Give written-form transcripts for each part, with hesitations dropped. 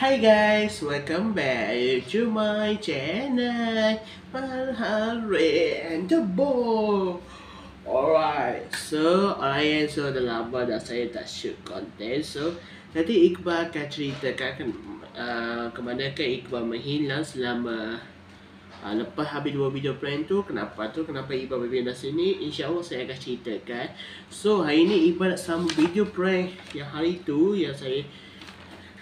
Hi guys, welcome back to my channel, Malhari and the Boy. Alright, so dah lama dah saya tak shoot content. So nanti Iqbal akan ceritakan ke mana ke Iqbal menghilang selama lepas habis 2 video prank tu. Kenapa Iqbal berpindah sini, InsyaAllah saya akan ceritakan. So hari ni Iqbal nak sambung video prank yang hari tu yang saya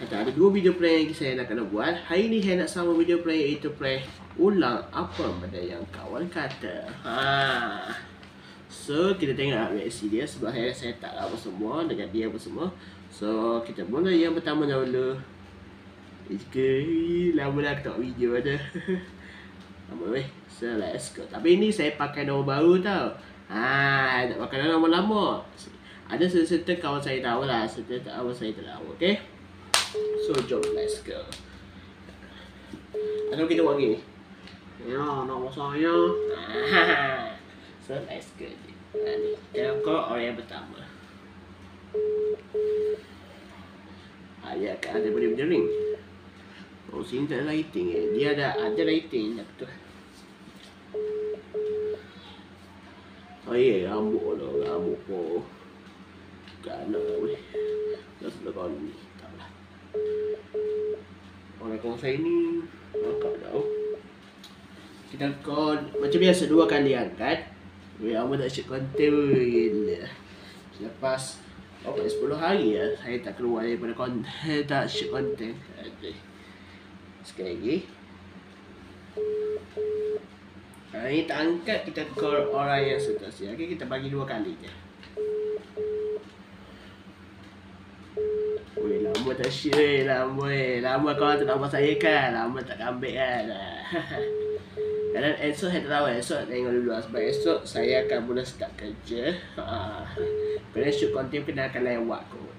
kata ada 2 video prank yang saya nak kena buat. Hari ni saya nak sambung video prank iaitu prank ulang apa benda yang kawan kata. So kita tengok reaksi dia sebab saya tak apa semua dengan dia apa semua. So kita mulai yang pertama dahulu. Lama dah aku tengok video ada. Lama weh. So let's go. Tapi ni saya pakai nama baru tau. Tak pakai nama lama. Ada serta kawan saya tahu lah, serta kawan saya tahu. Okay. So jom, let's go. Atau kita buat gini. Ya, nama saya. So let's go. Ni, kita call orang yang pertama. Dia akan ada benda ring. Oh, sini tak ada lighting Dia ada lighting dah betul. Oh iya, rambut po. Kan weh. Dah selepas ni. Orang kawan saya ni kakak tau. Kita call macam biasa 2 kali angkat. Lama tak shoot konten gila. Lepas 10 hari saya tak keluar daripada konten. Tak shoot konten. Sekali lagi. Ini tak angkat, kita call orang yang seterusnya. Okay, kita bagi 2 kali je. Lama tak shoot, lama kawan tak nampak saya kan. Lama tak ambil kan. Kadang esok saya tak tahu, esok tengok dulu sebab esok saya akan mula start kerja. Kena shoot konten kena akan lewat kot.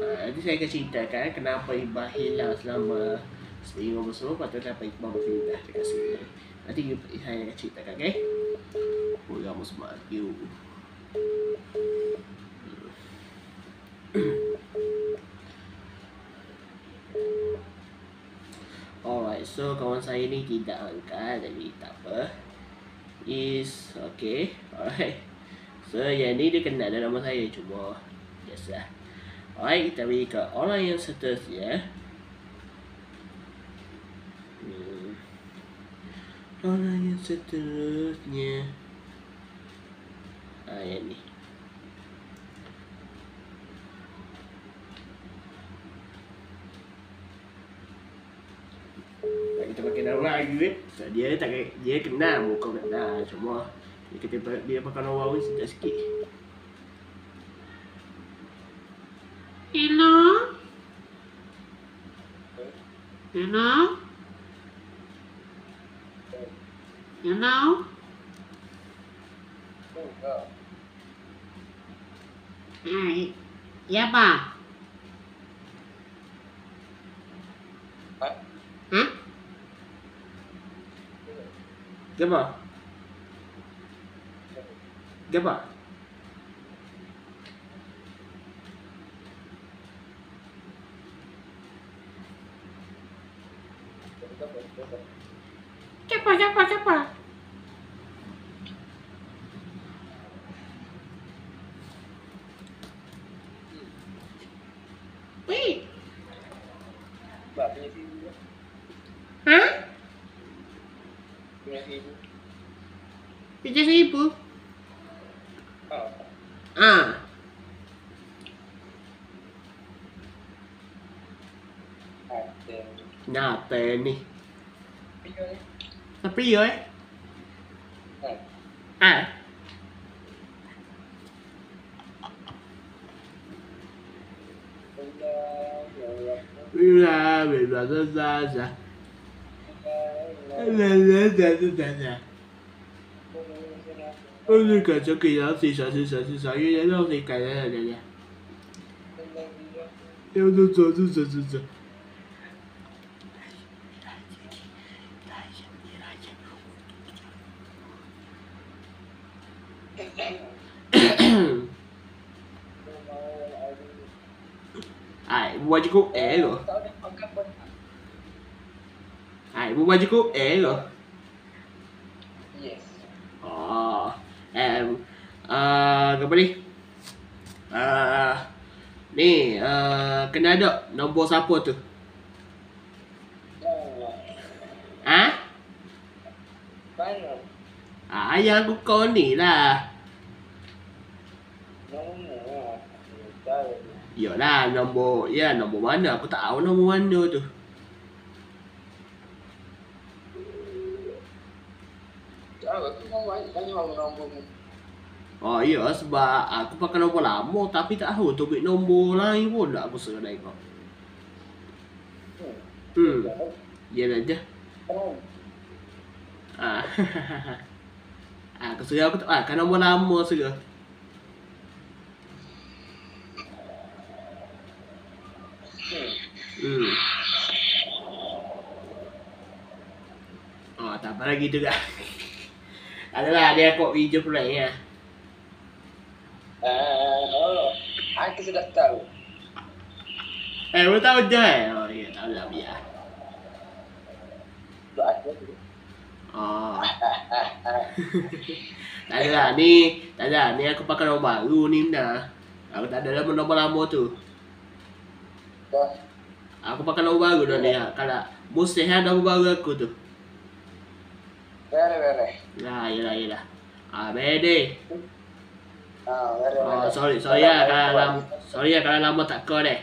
Nanti saya akan ceritakan kenapa Iqbal hilang selama seminggu bersama. Lepas tu kenapa Iqbal berpindah dekat sini. Nanti saya akan ceritakan, okay? Lama semua you. Alright, so kawan saya ni tidak angkat, jadi tak apa. Is okay. Alright. So yang ni dia kenal nama saya, cuma biasa. Alright, kita pergi ke orang yang seterusnya. Orang yang seterusnya. Yang ni. Kita pakai nama lagi so, dia kenal, muka kenal, cuma dia pakai nama baru sikit. Hello? Ya apa? Gapa? Siapa? Wait. Pijak seribu? Napa ni? Tapi yo cho kỳ đó thì sợ như thế đâu thì cài ra là yêu tôi. Ibu baju kau ke? Tak ada makan pun. Ibu baju kau ke? Yes. Oh, apa ni? Ni, kena ada nombor siapa tu? Ha? Mana? Ayah aku kau ni lah. Nombor. Tahu. Yalah, nombor mana? Aku tak tahu nombor mana tu. Tahu aku nombor tanya nombor ni. Oh iya, sebab aku pakai nombor lama tapi tak tahu tu bit nombor lain pun tak aku suruh tengok. Yalah je. Aku suruh aku tak pakai nombor lama suruh. Oh, tak apa lagi tu kan. Adalah dia kok video prank ya. Aku sudah tahu. Baru tahu je Oh, ya tahu lah biar. Doa aku. Oh. Tak adalah ni aku pakai nombor baru ni dah. Aku tak ada nombor lama tu. Dah. Aku pakai nombor baru dah ni. Kalau mesti nombor baru aku tu. Bere. Yalah. Bede. Bere. Oh, sorry ya kalau lama tak kau deh.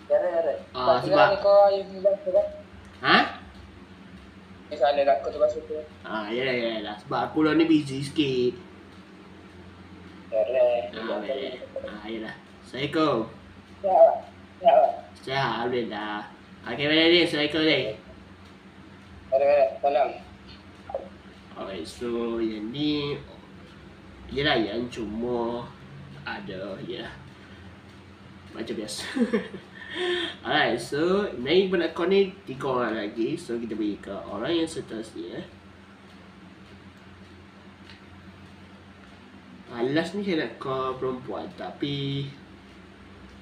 Bere. Sebab kau yang bilang tu kan. Ha? Misalnya aku tu masuk tu. Yalah. Sebab aku lah ni busy sikit. Bere. Bede. Yalah. Assalamualaikum. Ya. Sehat alhamdulillah. Okey, bede ni. Assalamualaikum ni. Bere. Salam. Okay, so yang ni ialah yang cuma ada macam biasa. Alright, so naik pada kau ni 3 orang lagi. So kita bagi ke orang yang seterusnya. Last ni saya nak call perempuan tapi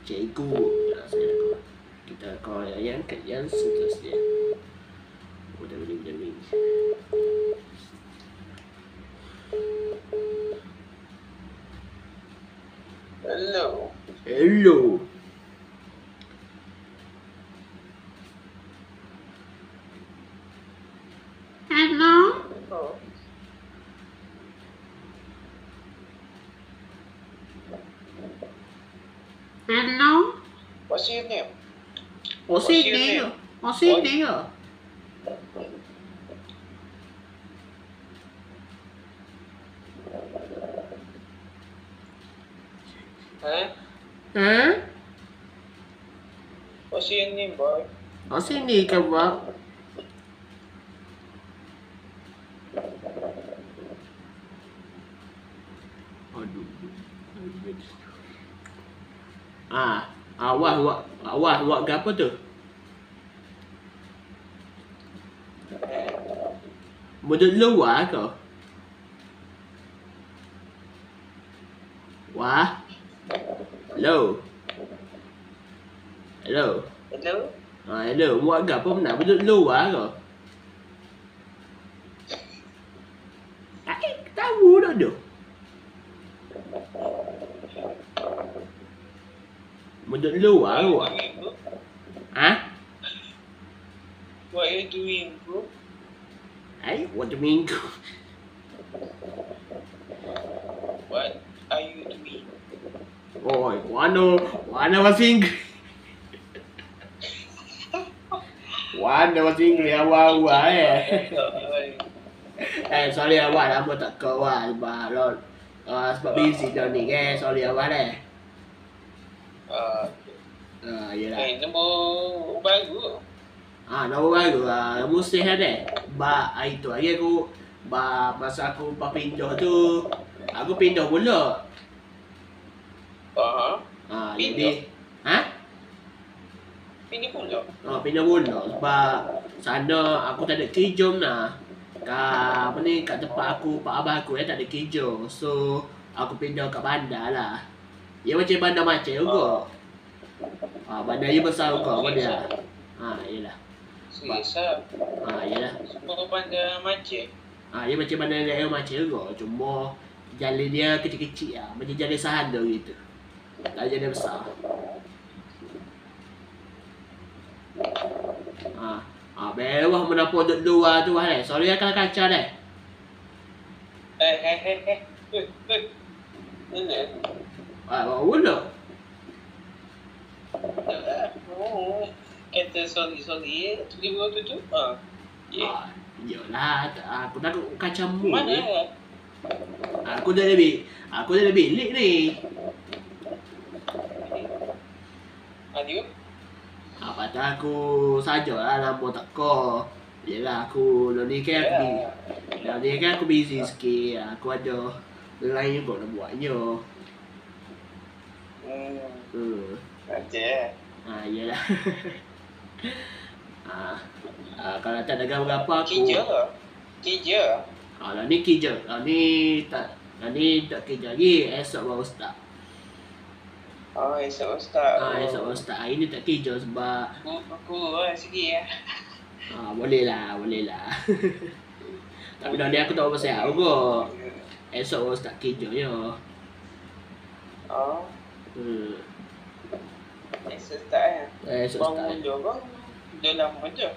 cikgu saya nak call. Kita call yang seterusnya. Udah ni. Hello. Hello. Hello? What's your name? What's your name? Huh? What's your name, boy? What's your name, bro? Awak ke apa tu? Duduk luar ke? Wah. Hello. Hello? Hello. Awak ke apa nak duduk luar ke? Tahu dah tu. Duduk luar awak. Ha? What are you doing, bro? What do you mean? What are you doing? Oh, Wana was English. Wana was English awak sorry awak lama tak kau sebab busy dah ni sorry awak yelah. Nombor baru. Nombor baru mesti ada. Itu lagi aku masa aku pindah tu aku pindah pula. Jadi Pindah pula? Pindah pula sebab sana aku tak ada kerja nak. Kat tempat aku, pak abah aku tak ada kerja. So aku pindah kat bandar lah. Dia macam bandar macam juga. Bandar dia besar juga apa dia. Yelah. Serius Yelah. Semua bandar macam. Dia macam bandar daerah macam juga. Cuma jalan dia kecil-kecil lah. Macam jalan sahada gitu. Tak jalan besar. Bewah menapa duduk luar tu lah. Sorry lah kalau kacau dah. Mana? Bawa dah. Kata sorry. Tiba-tiba tutup. Yalah, aku takut kacau mu. Mana? Aku dah lebih bilik ni. Adio? Patut aku sajalah lama teko. Yalah aku ni kan aku busy sikit. Aku ada lain juga nak buatnya. Macam Yalah. Kalau tak ada gambar aku. Kerja? Lah ni kerja. Ni tak kerja lagi. Esok baru start. Esok start. Esok baru start. Hari ni tak kerja sebab Aku sikit ya. Boleh lah. Tapi dah ni aku tak bersiap juga. Esok baru start kerja ya. Esok start ya. Esok start. Bangun je bang. Dah lama je.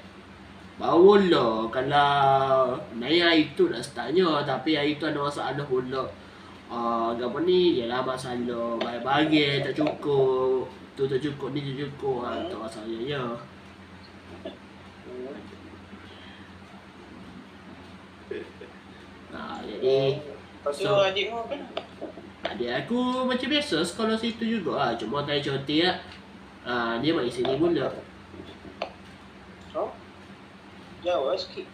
Baru lah. Kalau naik hari tu nak startnya. Tapi hari tu ada masalah pula. Apa ni? Yalah masalah bagi tak cukup. Tu tak cukup, ni tak cukup. Tak masalahnya. Jadi Lepas tu adik mu kan? adik aku macam biasa sekolah situ juga cuma tak cuti lah. Dia main sini pula. Jauh sikit.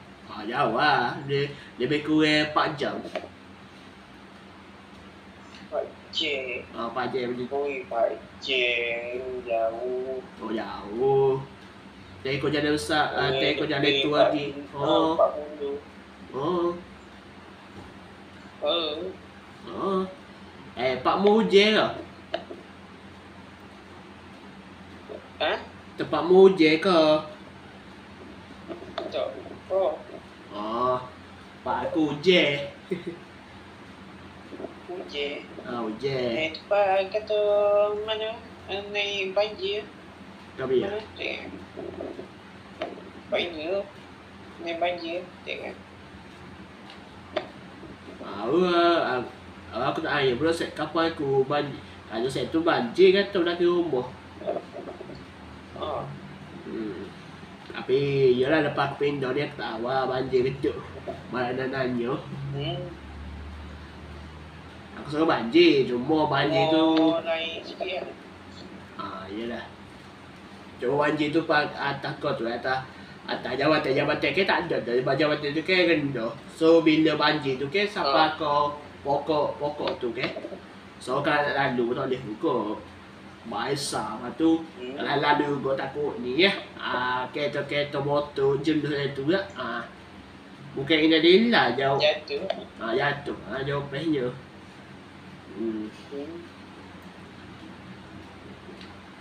Jauh lah. Dia lebih kurang 4 jam. 4 jam. 4 jam macam tu. 4 jam. Jauh. Jauh. Dari kau jalan besar, dari kau jalan tu lagi. 40. Pak mu hujan ke? Tempat mu hujan ke? Tak. Pak aku hujan. Hujan. Hujan. Tempat kata mana? Naik banjir. Kenapa ya? Banjir. Naik banjir. Tengok. Aku tak ayah bro, set kapal aku banjir. Kalau set tu banjir kan tu nak ke rumah. Tapi yalah lepas aku pindah ni aku tak tahu banjir kecil. Mana nanya. Aku suka banjir, cuma banjir tu lain sikit yalah. Cuma banjir tu atas kau tu, atas jabatan ke tak ada. Jabatan tu ke rendah. So bila banjir tu ke sampai kau pokok tu ke. So kalau nak lalu tak boleh buka. Baisa lepas tu kalau lalu juga takut ni ya. Kereta motor jenis tu lah. Bukan ini dia jauh. Jatuh. Jauh pehnya.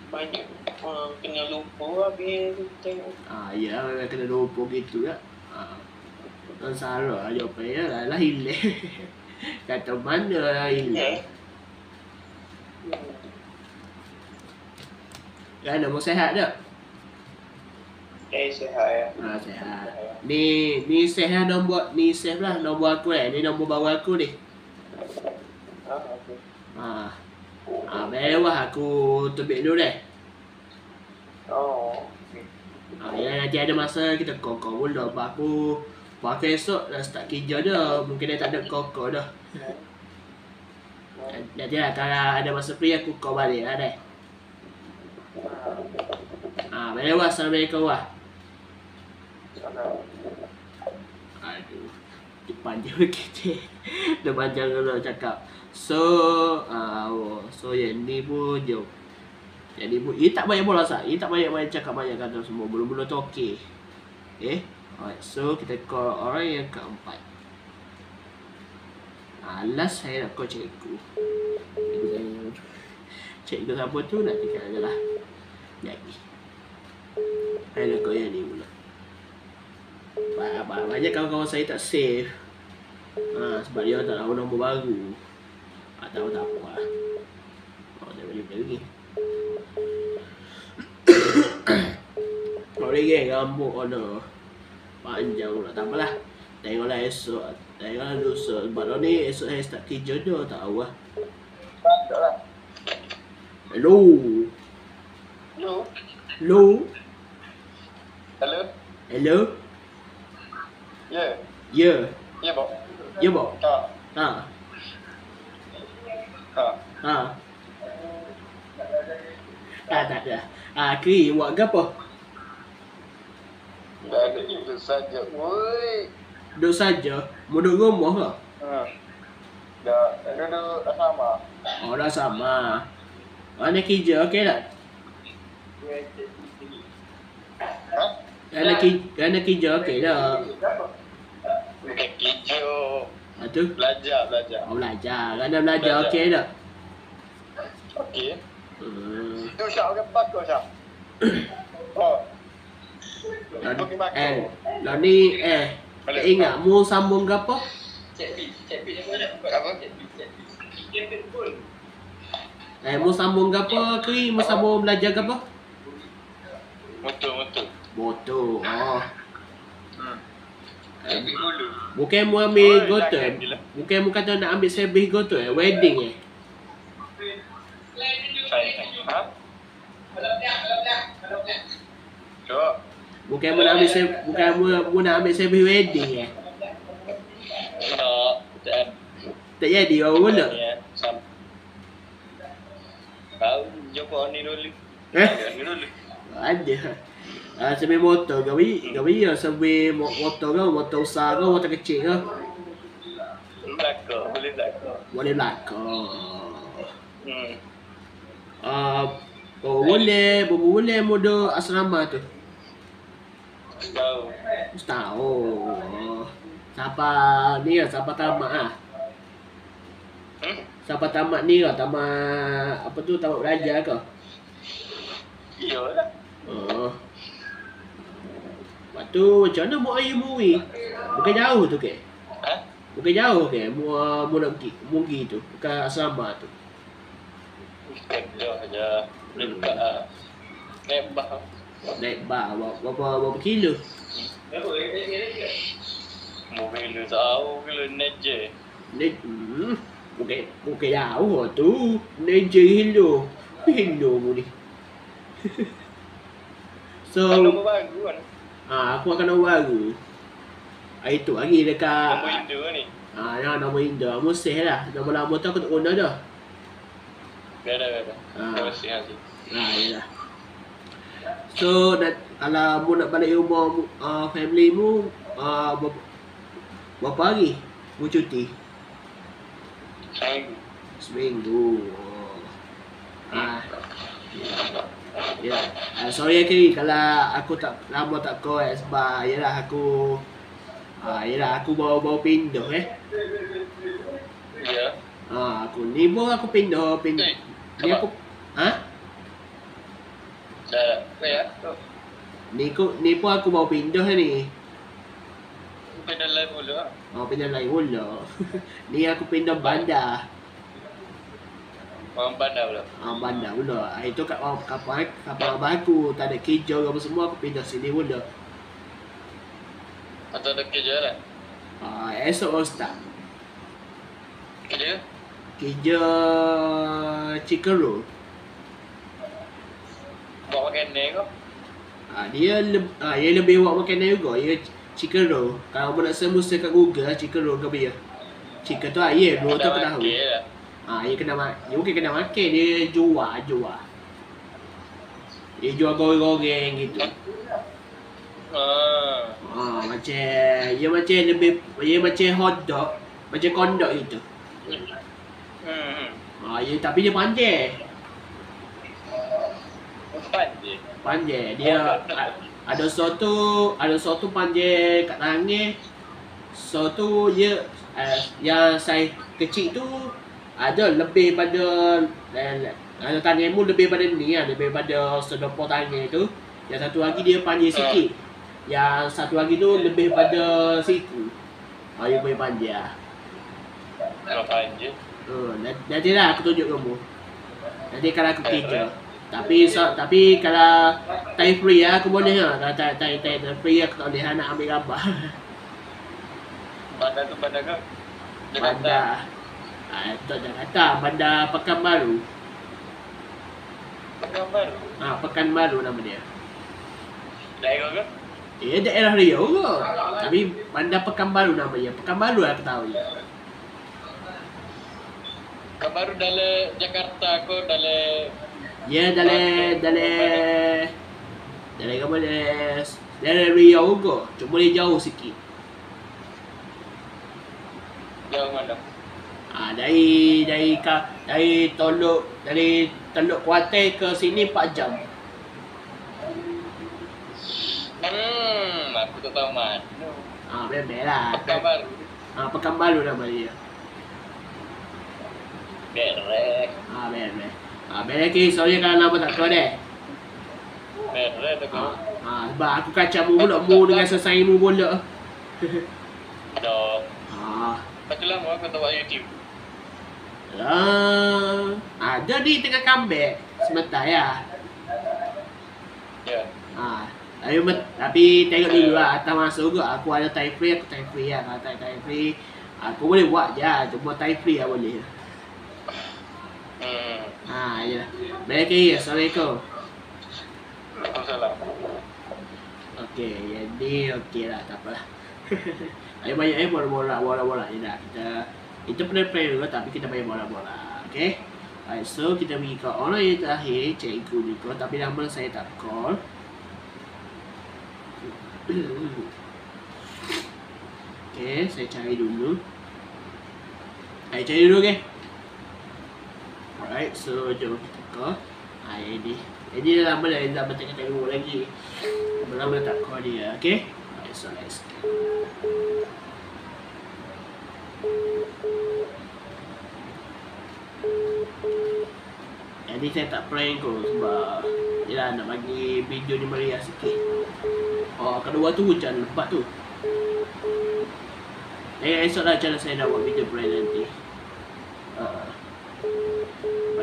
Banyak kena lupa habis tengok. Ya kena lupa gitu ya. Tak salah jauh pehnya lah hilang. Kata mana lah hilang. Kan nombor sehat tak? Sehat ya. Sehat. Ni sehat nombor ni save lah nombor aku ni nombor baru aku ni. Mewah aku tebik dulu deh. Ya nanti ada masa kita koko pula. Aku esok dah start kerja dah. Mungkin dah tak ada koko dah. Nanti lah kalau ada masa free aku call balik lah deh. Mewah. Assalamualaikum wah. Aduh, panjang kita. Dah panjang kalau cakap. So yang ni pun jom. Yang ni pun, ini tak banyak bola sah. Ini tak banyak cakap banyak kata semua. Belum tu okey. Alright, so kita call orang yang keempat. Last saya nak call cikgu. Cek ke siapa tu nak tinggal je lah. Jadi ada kau yang ni pula. Banyak kawan-kawan saya tak save. Sebab dia tak tahu nombor baru. Tak tahu tak apa lah. Dia boleh pergi. Kau lagi rambut kena panjang pula. Tak apalah. Tengoklah esok. Tengoklah lusa. Sebab ni esok saya start kerja tu. Tak tahu lah. Tak lah. Hello. Hello. Hello. Hello. Hello. Ya. Ya. Ya, Bob. Ya, Bob. Ha. Tak ada. Kiri buat ke apa? Dah ada itu saja. Woi. Duduk saja. Mau duduk rumah ke? Dah duduk sama. Dah sama. Mana kerja okey tak? Ha? Kerana kerja okey tak? Bukan kerja. Tu? Belajar. Belajar. Kerana belajar okey tak? Okey. Tu Syak orang bakar Syak. Lah ni tak ingat mu sambung ke apa? Apa? Mu sambung ke apa Keri? Mu sambung belajar ke apa? Motor. Bukan mu ambil goton. Bukan mu kata nak ambil servis goton wedding Ha? Cok. Bukan mu nak ambil servis wedding Tak jadi orang pula. Tahu jumpa ni dulu. Ada. Servis motor kau ya servis motor kau, motor besar kau, motor kecil kau. Boleh belakang. Boleh modal asrama tu. Setahun. Siapa tamat Siapa tamat ni ke? Tamat apa tu? Tamat belajar ke? Iyalah. Lepas tu macam mana buat air movie? Bukan jauh tu ke? Bukan jauh ke? Mu nak pergi tu. Bukan asrama tu. Kerja aja. Boleh buka Naik bas berapa kilo? Mobil lu tahu kilo naik je. Bukan jauh tu. Naik je hilo mu ni. So Nombor baru kan? aku akan nombor baru. Itu lagi dekat Nombor Indo ni. Nombor Indo. Musih lah. Nombor lama tu aku tak guna dah. Dah. Terima kasih. Yalah. So kalau mu nak balik rumah family mu berapa hari mu cuti? Seminggu. Ya. Sorry Kiri kalau aku tak lama tak call sebab yalah aku baru pindah Ya. Aku ni pun aku pindah. Ni aku Dah. Ya. Ni pun aku baru pindah ni. Pindah lain pula. Pindah lain pula. Ni aku pindah bandar. Orang bandar pula. Bandar pula. Itu kat kapal abah aku tak ada kerja apa semua aku pindah sini pula. Atau ada kerja lah? Esok start. Kerja? Kerja chicken roll. Buat makanan kau? Dia lebih buat makanan juga. Dia chicken roll. Kalau mau nak search kat Google chicken roll ke apa ya? Chicken tu roll tu aku tahu. Dia kena dia bukan kena makan, dia jual. Dia jual goreng-goreng gitu. Macam hot dog, macam kondok gitu. Tapi dia panjang. Panjang. Dia ada satu panjang kat tangan. Satu dia yang saiz kecil tu ada lebih pada Kalau tanganmu lebih pada ni lah, lebih pada sedopor tangan tu. Yang satu lagi dia panjang sikit. Yang satu lagi tu lebih pada siku. Dia boleh panjang. Kalau panjang. Nantilah aku tunjuk kamu. Nanti kalau aku kerja. Tapi kalau time free aku boleh lah. Kalau time free aku tak boleh nak ambil gambar. Bandar tu bandar ke? Bandar. Tak Jakarta, Bandar Pekanbaru. Pekanbaru? Pekanbaru nama dia. Daerah ke? Daerah Riau ke. Tapi Bandar Pekanbaru nama dia. Pekanbaru aku tahu je. Pekanbaru dalam Jakarta ke dalam... Ya, dalam apa dalam Riau ke. Cuma dia jauh sikit. Jauh mana? Dari Teluk Kuantan ke sini 4 jam. Aku tak tahu mana. Memang lah. Pekanbaru. Pekanbaru nama dia. Berek. Berek ke soalnya kalau nama tak tahu deh. Berek tu kau. Sebab aku kacau mu dengan selesaimu bola. Dah. Macam lama aku tak buat YouTube. Jadi tengah comeback sebentar ya. Ya. Tapi tengok dulu lah, atas masuk ke aku ada time free, aku time free lah. Kalau tak time free, aku boleh buat je, cuma time free lah boleh. Ya. Baik, Assalamualaikum. Waalaikumsalam. Okey, jadi okey lah, tak apalah. Ada banyak bola-bola je dah. Kita play dulu tapi kita main bola-bola. Okey. Baik, so kita pergi ke orang yang terakhir, cikgu ni call, tapi nama saya tak call. Okey, saya cari dulu. Okay. Alright, so jom kita call. Ini dah lama dah tengok lagi. Lama tak call dia, okey? Alright, so let's go. Jadi saya tak prank kot sebab yelah nak bagi video ni meriah sikit. Kedua tu hujan lebat tu. Esok lah cara saya nak buat video prank nanti.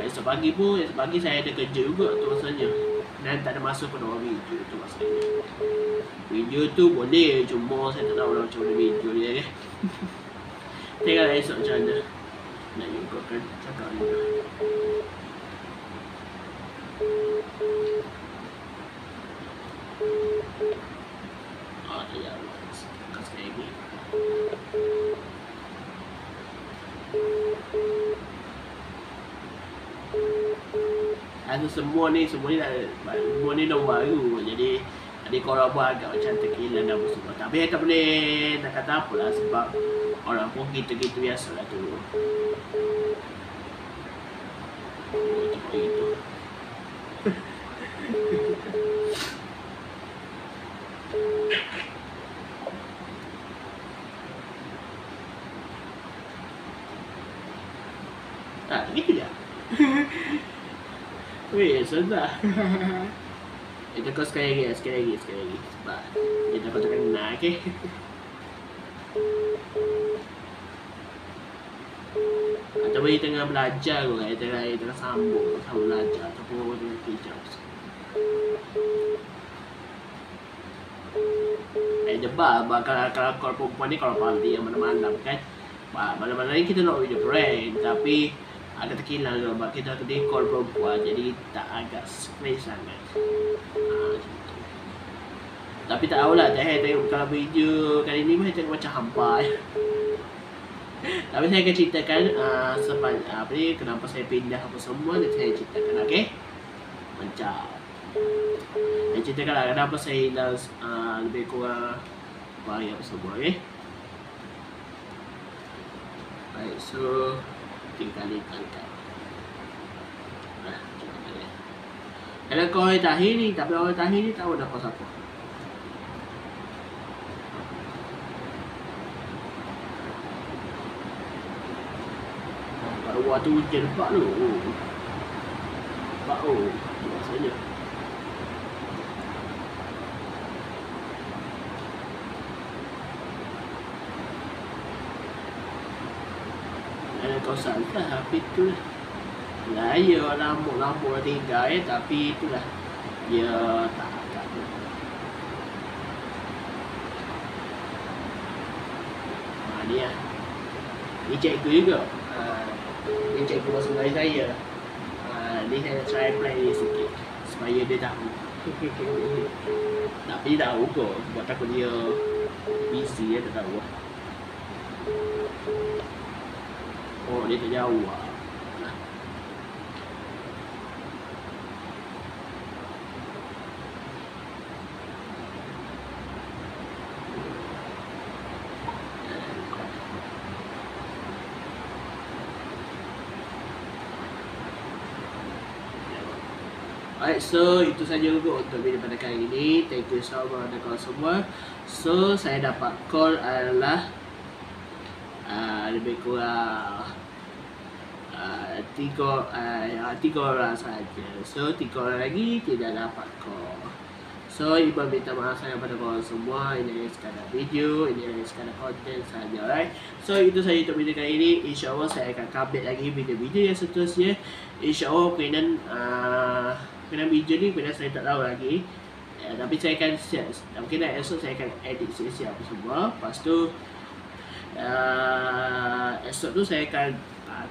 Esok pagi saya ada kerja juga tu maksudnya. Dan tak ada masa pun nak buat video tu maksudnya. Video tu boleh, cuma saya tak tahu lah macam mana video dia kan. Tengoklah esok macam mana. Nak ikutkan cakap juga. Ya Allah, sekali lagi. Semua ni dah baru. Jadi korang buat agak macam terkilan dan semua. Tapi tak boleh nak kata apa lah sebab orang pun gitu-gitu biasa lah tu. Gitu. Gitu je. Weh, sudah. Itu kau sekali lagi. Sebab kita kau tak kena, okey? Atau dia tengah belajar kot, dia tengah sambung belajar ataupun tengah kerja. Debat kalau perempuan ni kalau party yang malam-malam kan. Malam-malam ni kita nak video prank tapi agak terkilang sebab kita kena call perempuan jadi tak agak stress sangat. Tapi tak tahulah saya tengok kalau video kali ni saya tengok macam hampa. Tapi saya akan ceritakan kenapa saya pindah apa semua dan saya ceritakan, okey? Macam saya ceritakan lah kenapa saya hilang lebih kurang apa semua, okey? Baik, so tinggal angkat. Kalau kau orang tahir ni, tapi orang tahir ni tahu dah kau siapa. Kalau waktu hujan lebat tu. bau biasanya. Ada kawasan lah HP tu lah. Lah ya lama tinggal tapi itulah dia tak dia ni cikgu juga. Ni cikgu masa mula saya. Ni saya try play dia sikit supaya dia tahu. Tapi dia tahu kot, sebab takut dia busy dia tak tahu. Oh dia tak jauh lah. Alright, so itu saja untuk video pada kali ini. Thank you so much kepada semua. So saya dapat call adalah lebih kurang 3 orang saja. So 3 orang lagi tidak dapat call. So Ibu minta maaf saya pada korang semua. Ini sekadar video, ini sekadar konten saja, right? So itu saja untuk video kali ini. InsyaAllah saya akan update lagi video-video yang seterusnya. InsyaAllah kena video ni kena saya tak tahu lagi. Tapi saya akan mungkin esok saya akan edit siap-siap semua. Lepas tu esok tu saya akan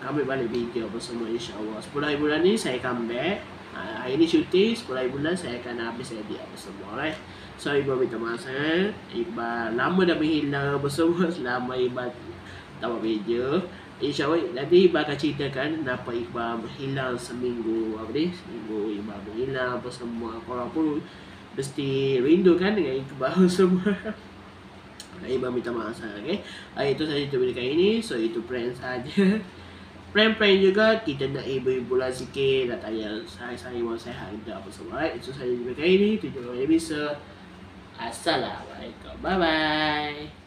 ambil balik video apa semua, insyaAllah. 10 hari bulan ni saya come back. Hari ni syuting, 10 hari bulan saya akan habis edit apa semua, right? So Iqbal minta maaf sangat. Iqbal lama dah menghilang apa semua selama Iqbal tak buat video. InsyaAllah nanti Iqbal akan ceritakan kenapa Iqbal hilang seminggu Iqbal menghilang apa semua. Korang pun mesti rindu kan dengan Iqbal semua. Iqbal minta maaf sangat, okay? Itu sahaja untuk video kali ini. So itu prank saja. Prank juga kita nak hibur-hiburan sikit. Nak tanya saya mau sehat ke apa semua, right? Itu sahaja untuk video kali ini. Tujuan yang bisa. Assalamualaikum. Bye bye.